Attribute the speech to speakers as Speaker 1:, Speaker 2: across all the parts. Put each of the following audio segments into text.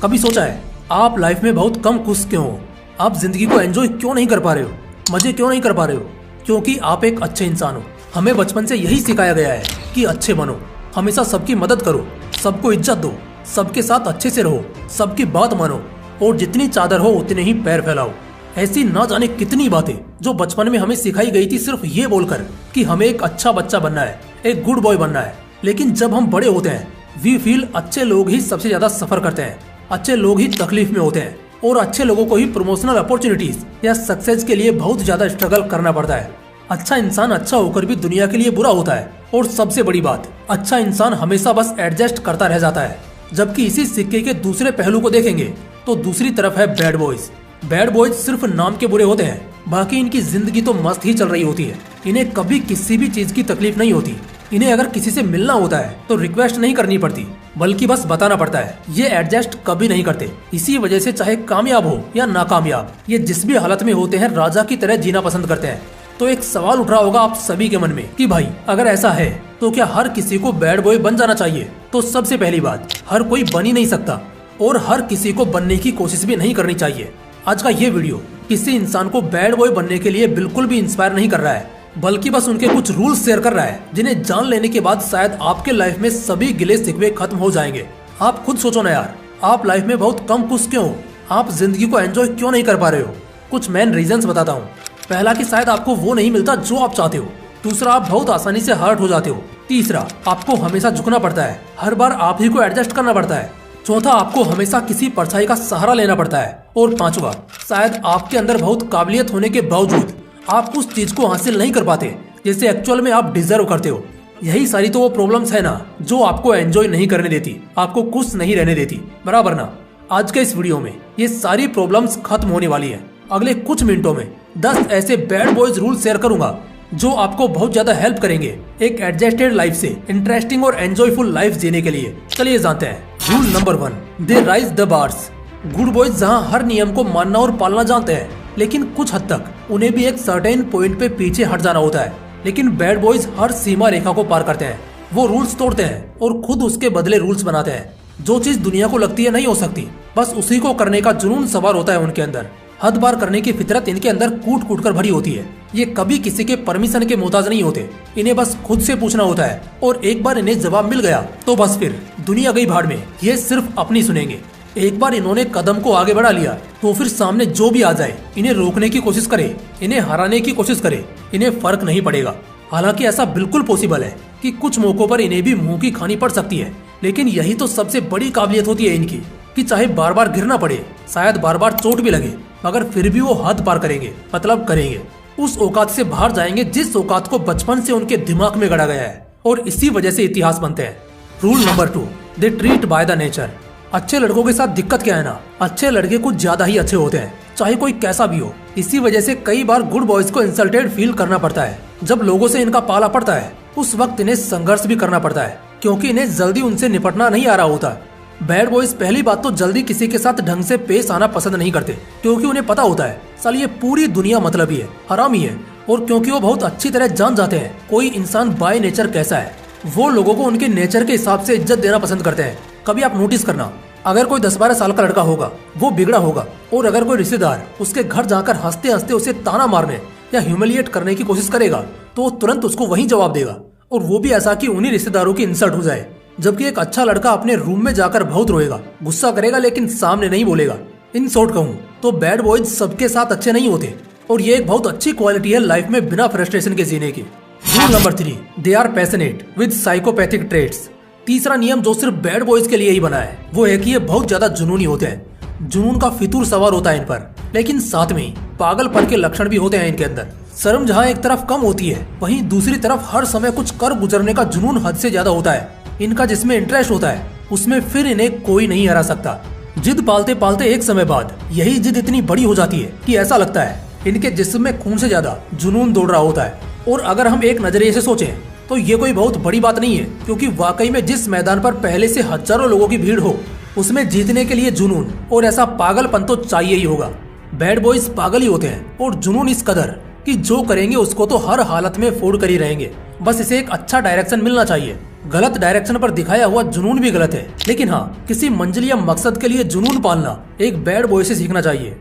Speaker 1: कभी सोचा है आप लाइफ में बहुत कम खुश क्यों हो? आप जिंदगी को एंजॉय क्यों नहीं कर पा रहे हो? मजे क्यों नहीं कर पा रहे हो? क्योंकि आप एक अच्छे इंसान हो। हमें बचपन से यही सिखाया गया है कि अच्छे बनो, हमेशा सबकी मदद करो, सबको इज्जत दो, सबके साथ अच्छे से रहो, सबकी बात मानो और जितनी चादर हो उतने ही पैर फैलाओ। ऐसी ना जाने कितनी बातें जो बचपन में हमें सिखाई गई थी सिर्फ ये बोलकर कि हमें एक अच्छा बच्चा बनना है, एक गुड बॉय बनना है। लेकिन जब हम बड़े होते हैं वी फील अच्छे लोग ही सबसे ज्यादा सफर करते हैं, अच्छे लोग ही तकलीफ में होते हैं और अच्छे लोगों को ही प्रमोशनल अपॉर्चुनिटीज या सक्सेस के लिए बहुत ज्यादा स्ट्रगल करना पड़ता है। अच्छा इंसान अच्छा होकर भी दुनिया के लिए बुरा होता है और सबसे बड़ी बात, अच्छा इंसान हमेशा बस एडजस्ट करता रह जाता है। जबकि इसी सिक्के के दूसरे पहलू को देखेंगे तो दूसरी तरफ है बैड बॉयज। बैड बॉयज सिर्फ नाम के बुरे होते हैं, बाकी इनकी जिंदगी तो मस्त ही चल रही होती है। इन्हें कभी किसी भी चीज की तकलीफ नहीं होती। इन्हें अगर किसी से मिलना होता है तो रिक्वेस्ट नहीं करनी पड़ती, बल्कि बस बताना पड़ता है। ये एडजस्ट कभी नहीं करते। इसी वजह से चाहे कामयाब हो या नाकामयाब, ये जिस भी हालत में होते हैं राजा की तरह जीना पसंद करते हैं। तो एक सवाल उठ रहा होगा आप सभी के मन में कि भाई अगर ऐसा है तो क्या हर किसी को बैड बॉय बन जाना चाहिए? तो सबसे पहली बात, हर कोई बन ही नहीं सकता और हर किसी को बनने की कोशिश भी नहीं करनी चाहिए। आज का ये वीडियो किसी इंसान को बैड बॉय बनने के लिए बिल्कुल भी इंस्पायर नहीं कर रहा है, बल्कि बस उनके कुछ रूल्स शेयर कर रहा है जिन्हें जान लेने के बाद शायद आपके लाइफ में सभी गिले शिकवे खत्म हो जाएंगे। आप खुद सोचो ना यार, आप लाइफ में बहुत कम खुश क्यों हो? आप जिंदगी को एंजॉय क्यों नहीं कर पा रहे हो? कुछ मेन रीजंस बताता हूँ। पहला कि शायद आपको वो नहीं मिलता जो आप चाहते हो। दूसरा, आप बहुत आसानी से हर्ट हो जाते हो। तीसरा, आपको हमेशा झुकना पड़ता है, हर बार आप ही को एडजस्ट करना पड़ता है। चौथा, आपको हमेशा किसी परछाई का सहारा लेना पड़ता है। और पांचवा, शायद आपके अंदर बहुत काबिलियत होने के बावजूद आप उस चीज को हासिल नहीं कर पाते जैसे एक्चुअल में आप डिजर्व करते हो। यही सारी तो वो प्रॉब्लम्स है ना जो आपको एंजॉय नहीं करने देती, आपको खुश नहीं रहने देती, बराबर ना? आज के इस वीडियो में ये सारी प्रॉब्लम्स खत्म होने वाली है। अगले कुछ मिनटों में 10 ऐसे बैड बॉयज रूल शेयर करूंगा जो आपको बहुत ज्यादा हेल्प करेंगे एक एडजस्टेड लाइफ से इंटरेस्टिंग और एंजॉयफुल लाइफ जीने के लिए। चलिए जानते हैं। Rule number 1, they rise the bars. Good boys जहाँ हर नियम को मानना और पालना जानते हैं, लेकिन कुछ हद तक उन्हें भी एक सर्टेन पॉइंट पे पीछे हट जाना होता है। लेकिन बैड बॉयज हर सीमा रेखा को पार करते हैं। वो रूल्स तोड़ते हैं और खुद उसके बदले रूल्स बनाते हैं। जो चीज दुनिया को लगती है नहीं हो सकती, बस उसी को करने का जुनून सवार होता है उनके अंदर। हद पार करने की फितरत इनके अंदर कूट कूट कर भरी होती है। ये कभी किसी के परमिशन के मोहताज नहीं होते। इन्हें बस खुद से पूछना होता है और एक बार इन्हें जवाब मिल गया तो बस फिर दुनिया गई भाड़ में। ये सिर्फ अपनी सुनेंगे। एक बार इन्होंने कदम को आगे बढ़ा लिया तो फिर सामने जो भी आ जाए इन्हें रोकने की कोशिश करे, इन्हें हराने की कोशिश करे, इन्हें फर्क नहीं पड़ेगा। हालांकि ऐसा बिल्कुल पॉसिबल है कि कुछ मौकों पर इन्हें भी मुंह की खानी पड़ सकती है, लेकिन यही तो सबसे बड़ी काबिलियत होती है इनकी कि चाहे बार बार गिरना पड़े, शायद बार बार चोट भी लगे, मगर फिर भी वो हद पार करेंगे, मतलब करेंगे। उस औकात से बाहर जाएंगे जिस औकात को बचपन से उनके दिमाग में गड़ा गया है और इसी वजह से इतिहास बनते हैं। Rule number 2, they treat by the nature. अच्छे लड़कों के साथ दिक्कत क्या है ना, अच्छे लड़के कुछ ज्यादा ही अच्छे होते हैं, चाहे कोई कैसा भी हो। इसी वजह से कई बार गुड बॉयज को इंसल्टेड फील करना पड़ता है। जब लोगों से इनका पाला पड़ता है उस वक्त इन्हें संघर्ष भी करना पड़ता है, क्योंकि इन्हें जल्दी उनसे निपटना नहीं आ रहा होता। बैड बॉयज पहली बात तो जल्दी किसी के साथ ढंग से पेश आना पसंद नहीं करते, क्योंकि उन्हें पता होता है साल ये पूरी दुनिया मतलबी है, हरामी है। और क्योंकि वो बहुत अच्छी तरह जान जाते हैं कोई इंसान बाय नेचर कैसा है, वो लोगों को उनके नेचर के हिसाब से इज्जत देना पसंद करते हैं। कभी आप नोटिस करना, अगर कोई 10-12 साल का लड़का होगा वो बिगड़ा होगा और अगर कोई रिश्तेदार उसके घर जाकर हंसते हंसते उसे ताना मारने या ह्यूमिलिएट करने की कोशिश करेगा तो वो तुरंत उसको वही जवाब देगा, और वो भी ऐसा कि उन्हीं रिश्तेदारों की इंसल्ट हो जाए। जबकि एक अच्छा लड़का अपने रूम में जाकर बहुत रोएगा, गुस्सा करेगा, लेकिन सामने नहीं बोलेगा। इन शॉर्ट कहूँ तो बैड बॉयज सबके साथ अच्छे नहीं होते और ये एक बहुत अच्छी क्वालिटी है लाइफ में बिना फ्रस्ट्रेशन के जीने की। Rule number 3, they are passionate with psychopathic traits. तीसरा नियम जो सिर्फ बैड बॉयज के लिए ही बना है वो है कि ये बहुत ज्यादा जुनूनी होते हैं। जुनून का फितूर सवार होता है इन पर, लेकिन साथ में ही पागलपन के लक्षण भी होते हैं इनके अंदर। शर्म जहाँ एक तरफ कम होती है वहीं दूसरी तरफ हर समय कुछ कर गुजरने का जुनून हद से ज्यादा होता है। इनका जिसमें इंटरेस्ट होता है उसमें फिर इन्हें कोई नहीं हरा सकता। जिद पालते पालते एक समय बाद यही जिद इतनी बड़ी हो जाती है कि ऐसा लगता है इनके जिस्म में खून से ज्यादा जुनून दौड़ रहा होता है। और अगर हम एक नजरिए से सोचें तो ये कोई बहुत बड़ी बात नहीं है, क्योंकि वाकई में जिस मैदान पर पहले से हजारों लोगों की भीड़ हो उसमें जीतने के लिए जुनून और ऐसा पागलपन तो चाहिए ही होगा। बैड बॉयज पागल ही होते हैं और जुनून इस कदर कि जो करेंगे उसको तो हर हालत में फोड़ कर ही रहेंगे। बस इसे एक अच्छा डायरेक्शन मिलना चाहिए गलत डायरेक्शन पर दिखाया हुआ जुनून भी गलत है, लेकिन हाँ, किसी मंजिल या मकसद के लिए जुनून पालना एक बैड बॉय से सीखना चाहिए।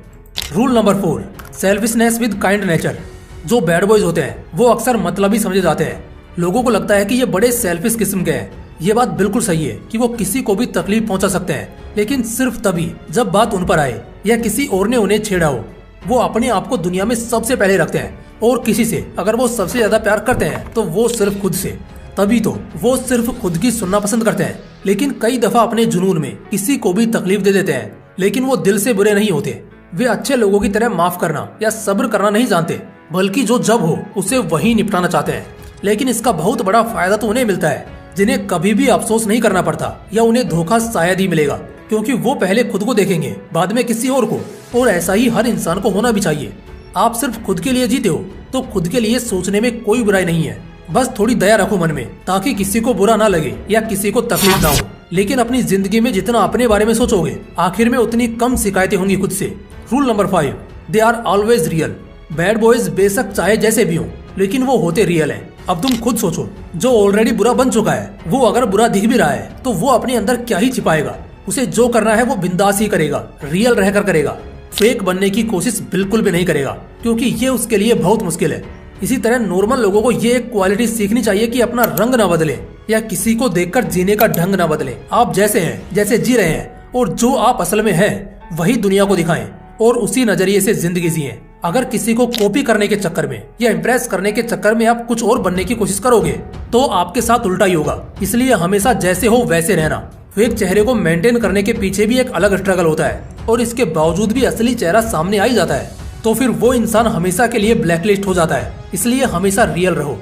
Speaker 1: Rule number 4, selfishness with kind nature. जो बैड बॉयज होते हैं वो अक्सर मतलबी समझे जाते हैं। लोगों को लगता है कि ये बड़े सेल्फिश किस्म के हैं। ये बात बिल्कुल सही है कि वो किसी को भी तकलीफ पहुंचा सकते हैं, लेकिन सिर्फ तभी जब बात उन पर आए या किसी और ने उन्हें छेड़ा हो। वो अपने आप को दुनिया में सबसे पहले रखते हैं, और किसी से अगर वो सबसे ज्यादा प्यार करते हैं तो वो सिर्फ खुद से। तभी तो वो सिर्फ खुद की सुनना पसंद करते हैं। लेकिन कई दफा अपने जुनून में किसी को भी तकलीफ दे देते हैं, लेकिन वो दिल से बुरे नहीं होते। वे अच्छे लोगों की तरह माफ करना या सब्र करना नहीं जानते, बल्कि जो जब हो उसे वही निपटाना चाहते हैं। लेकिन इसका बहुत बड़ा फायदा तो उन्हें मिलता है जिन्हें कभी भी अफसोस नहीं करना पड़ता, या उन्हें धोखा शायद ही मिलेगा, क्योंकि वो पहले खुद को देखेंगे, बाद में किसी और को। और ऐसा ही हर इंसान को होना भी चाहिए। आप सिर्फ खुद के लिए जीते हो तो खुद के लिए सोचने में कोई बुराई नहीं है। बस थोड़ी दया रखो मन में, ताकि किसी को बुरा ना लगे या किसी को तकलीफ ना हो। लेकिन अपनी जिंदगी में जितना अपने बारे में सोचोगे, आखिर में उतनी कम शिकायतें होंगी खुद से। Rule number 5, they are always real. Bad boys बेशक चाहे जैसे भी हो, लेकिन वो होते रियल हैं। अब तुम खुद सोचो, जो ऑलरेडी बुरा बन चुका है वो अगर बुरा दिख भी रहा है तो वो अपने अंदर क्या ही छिपाएगा। उसे जो करना है वो बिंदास ही करेगा, रियल रहकर करेगा। फेक बनने की कोशिश बिल्कुल भी नहीं करेगा, क्योंकि ये उसके लिए बहुत मुश्किल है। इसी तरह नॉर्मल लोगों को ये एक क्वालिटी सीखनी चाहिए कि अपना रंग ना बदले या किसी को देखकर जीने का ढंग ना बदले। आप जैसे हैं, जैसे जी रहे हैं, और जो आप असल में हैं वही दुनिया को दिखाएं, और उसी नजरिए से जिंदगी जिए। अगर किसी को कॉपी करने के चक्कर में या इम्प्रेस करने के चक्कर में आप कुछ और बनने की कोशिश करोगे तो आपके साथ उल्टा ही होगा। इसलिए हमेशा जैसे हो वैसे रहना। फेक चेहरे को मेंटेन करने के पीछे भी एक अलग स्ट्रगल होता है, और इसके बावजूद भी असली चेहरा सामने आ ही जाता है, तो फिर वो इंसान हमेशा के लिए ब्लैकलिस्ट हो जाता है। इसलिए हमेशा रियल रहो।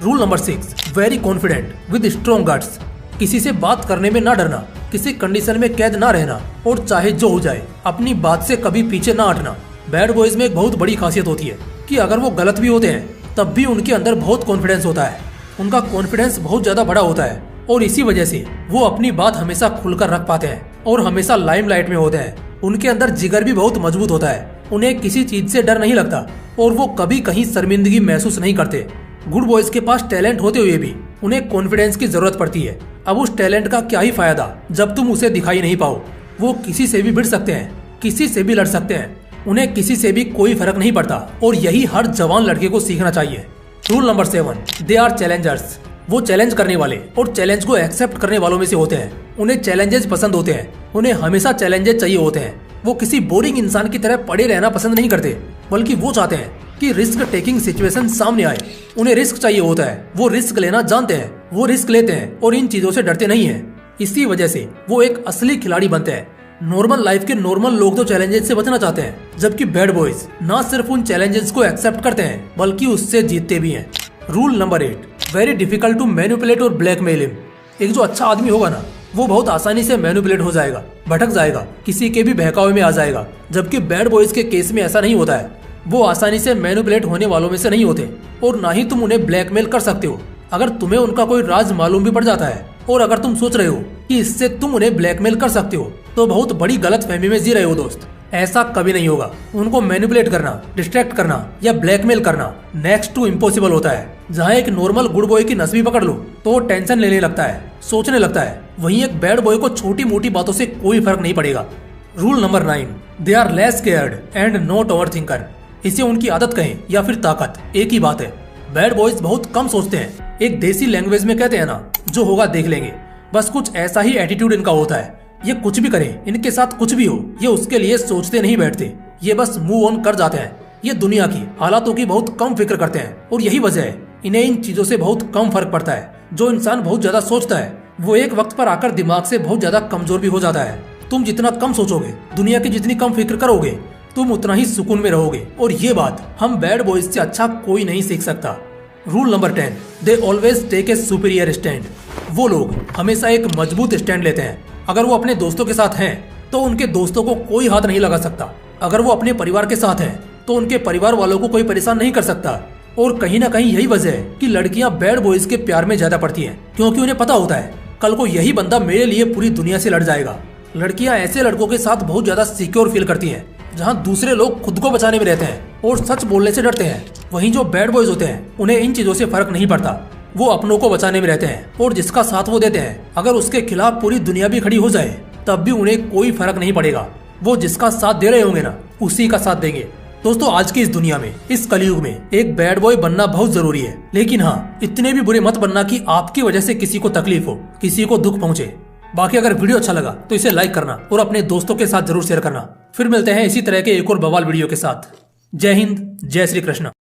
Speaker 1: Rule number 6, very confident with strong guts. किसी से बात करने में ना डरना, किसी कंडीशन में कैद ना रहना, और चाहे जो हो जाए अपनी बात से कभी पीछे ना हटना। बैड बॉयज में एक बहुत बड़ी खासियत होती है कि अगर वो गलत भी होते हैं तब भी उनके अंदर बहुत कॉन्फिडेंस होता है। उनका कॉन्फिडेंस बहुत ज्यादा बड़ा होता है, और इसी वजह से वो अपनी बात हमेशा खुलकर रख पाते हैं और हमेशा लाइमलाइट में होते हैं। उनके अंदर जिगर भी बहुत मजबूत होता है। उन्हें किसी चीज से डर नहीं लगता, और वो कभी कहीं शर्मिंदगी महसूस नहीं करते। गुड बॉयज के पास टैलेंट होते हुए भी उन्हें कॉन्फिडेंस की जरूरत पड़ती है। अब उस टैलेंट का क्या ही फायदा जब तुम उसे दिखाई नहीं पाओ। वो किसी से भी भिड़ सकते हैं, किसी से भी लड़ सकते हैं, उन्हें किसी से भी कोई फर्क नहीं पड़ता, और यही हर जवान लड़के को सीखना चाहिए। Rule number 7, they are challengers. वो चैलेंज करने वाले और चैलेंज को एक्सेप्ट करने वालों में से होते हैं। उन्हें चैलेंजेस पसंद होते हैं, उन्हें हमेशा चैलेंजेस चाहिए होते हैं। वो किसी बोरिंग इंसान की तरह पड़े रहना पसंद नहीं करते, बल्कि वो चाहते हैं कि रिस्क टेकिंग सिचुएशन सामने आए। उन्हें रिस्क चाहिए होता है, वो रिस्क लेना जानते हैं, वो रिस्क लेते हैं और इन चीजों से डरते नहीं है। इसी वजह से वो एक असली खिलाड़ी बनते हैं। नॉर्मल लाइफ के नॉर्मल लोग तो चैलेंजेस से बचना चाहते हैं, जबकि बैड बॉयज ना सिर्फ उन चैलेंजेस को एक्सेप्ट करते हैं बल्कि उससे जीतते भी हैं। Rule number 8, very difficult to manipulate और ब्लैकमेल हिम। एक जो अच्छा आदमी होगा ना, वो बहुत आसानी से मैनिपुलेट हो जाएगा, भटक जाएगा, किसी के भी बहकावे में आ जाएगा। जबकि बैड बॉयज के केस में ऐसा नहीं होता है। वो आसानी से मैनिपुलेट होने वालों में से नहीं होते, और ना ही तुम उन्हें ब्लैकमेल कर सकते हो। अगर तुम्हें उनका कोई राज मालूम भी पड़ जाता है, और अगर तुम सोच रहे हो कि इससे तुम उन्हें ब्लैकमेल कर सकते हो, तो बहुत बड़ी गलत फहमी में जी रहे हो दोस्त। ऐसा कभी नहीं होगा। उनको मैनिपुलेट करना, डिस्ट्रैक्ट करना या ब्लैकमेल करना नेक्स्ट टू इम्पॉसिबल होता है। जहाँ एक नॉर्मल गुड बॉय की नस भी पकड़ लो तो वो टेंशन लेने लगता है, सोचने लगता है। वहीं एक बैड बॉय को छोटी मोटी बातों से कोई फर्क नहीं पड़ेगा। Rule number 9, they are less cared and not over thinker. इसे उनकी आदत कहें या फिर ताकत, एक ही बात है। बैड बॉयज बहुत कम सोचते हैं। एक देसी लैंग्वेज में कहते हैं ना, जो होगा देख लेंगे। बस कुछ ऐसा ही एटीट्यूड इनका होता है। ये कुछ भी करें, इनके साथ कुछ भी हो, ये उसके लिए सोचते नहीं बैठते। ये बस मूव ऑन कर जाते हैं। ये दुनिया की हालातों की बहुत कम फिक्र करते हैं, और यही वजह है इन्हें इन चीजों से बहुत कम फर्क पड़ता है। जो इंसान बहुत ज्यादा सोचता है वो एक वक्त पर आकर दिमाग से बहुत ज्यादा कमजोर भी हो जाता है। तुम जितना कम सोचोगे, दुनिया की जितनी कम फिक्र करोगे, तुम उतना ही सुकून में रहोगे। और ये बात हम बैड बॉयज से अच्छा कोई नहीं सीख सकता। Rule number 10, they always take a superior stand. वो लोग हमेशा एक मजबूत स्टैंड लेते हैं। अगर वो अपने दोस्तों के साथ हैं तो उनके दोस्तों को कोई हाथ नहीं लगा सकता। अगर वो अपने परिवार के साथ हैं तो उनके परिवार वालों को कोई परेशान नहीं कर सकता। और कहीं ना कहीं यही वजह है कि लड़कियां बैड बॉयज के प्यार में ज्यादा पड़ती हैं, क्योंकि उन्हें पता होता है कल को यही बंदा मेरे लिए पूरी दुनिया से लड़ जाएगा। लड़कियां ऐसे लड़कों के साथ बहुत ज्यादा सिक्योर फील करती हैं, जहां दूसरे लोग खुद को बचाने में रहते हैं और सच बोलने से डरते हैं। वहीं जो बैड बॉयज होते हैं उन्हें इन चीजों से फर्क नहीं पड़ता। वो अपनों को बचाने में रहते हैं और जिसका साथ वो देते हैं, अगर उसके खिलाफ पूरी दुनिया भी खड़ी हो जाए तब भी उन्हें कोई फर्क नहीं पड़ेगा। वो जिसका साथ दे रहे होंगे ना, उसी का साथ देंगे। दोस्तों, आज की इस दुनिया में, इस कलयुग में एक बैड बॉय बनना बहुत जरूरी है, लेकिन हाँ, इतने भी बुरे मत बनना कि आपकी वजह से किसी को तकलीफ हो, किसी को दुख पहुंचे। बाकी अगर वीडियो अच्छा लगा तो इसे लाइक करना और अपने दोस्तों के साथ जरूर शेयर करना। फिर मिलते हैं इसी तरह के एक और बवाल वीडियो के साथ। जय हिंद, जय श्री कृष्ण।